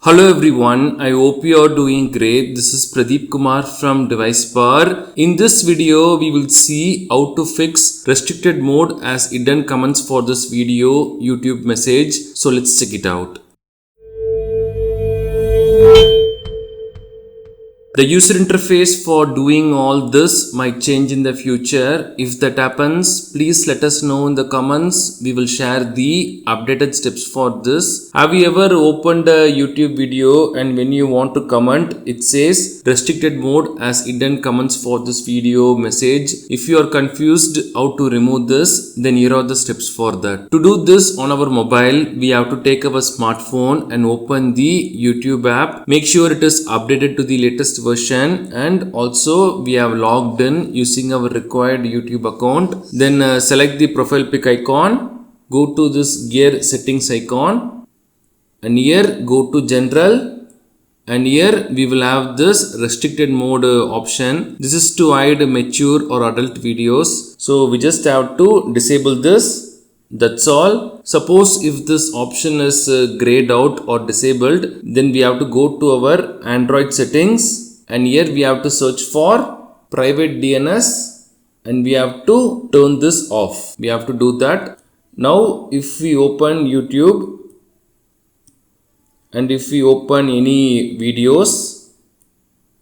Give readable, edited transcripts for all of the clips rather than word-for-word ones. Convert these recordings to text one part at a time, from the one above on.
Hello everyone, I hope you are doing great. This is Pradeep Kumar from DeviceBAR. In this video, we will see how to fix restricted mode as hidden comments for this video YouTube message. So let's check it out. The user interface for doing all this might change in the future. If that happens, please let us know in the comments. We will share the updated steps for this. Have you ever opened a YouTube video and when you want to comment, it says restricted mode as hidden comments for this video message? If you are confused how to remove this, then here are the steps for that. To do this on our mobile, we have to take our smartphone and open the YouTube app. Make sure it is updated to the latest version, and also we have logged in using our required YouTube account. Then select the profile pic icon, go to this gear settings icon, and here go to general, and here we will have this restricted mode option. This is to hide mature or adult videos, so we just have to disable this. That's all. Suppose if this option is grayed out or disabled, then we have to go to our Android settings, and here we have to search for private DNS and we have to turn this off. We have to do that. Now if we open YouTube and if we open any videos,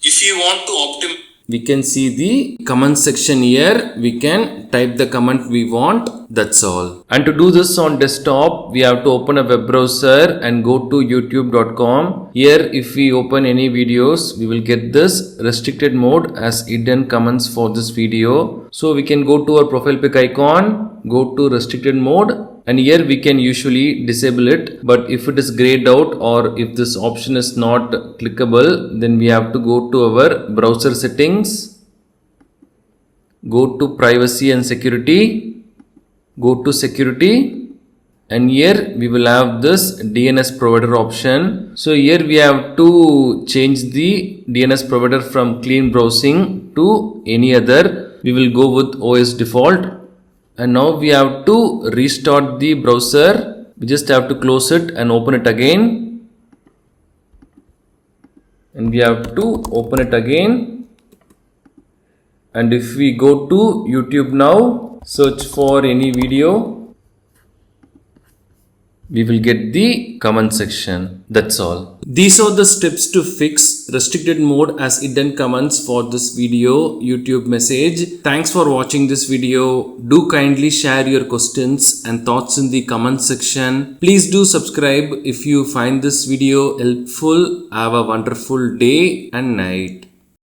if you want to optimize, we can see the comment section here. We can type the comment we want. That's all. And to do this on desktop, we have to open a web browser and go to youtube.com. Here if we open any videos, we will get this restricted mode as hidden comments for this video. So we can go to our profile pic icon, go to restricted mode, and here we can usually disable it. But if it is grayed out or if this option is not clickable, then we have to go to our browser settings, go to privacy and security, go to security, and here we will have this DNS provider option. So here we have to change the DNS provider from clean browsing to any other. We will go with OS default. And now we have to restart the browser. We just have to close it and open it again. And we have to open it again. And if we go to YouTube now, search for any video, we will get the comment section. That's all. These are the steps to fix restricted mode as hidden comments for this video YouTube message. Thanks for watching this video. Do kindly share your questions and thoughts in the comment section. Please do subscribe if you find this video helpful. Have a wonderful day and night.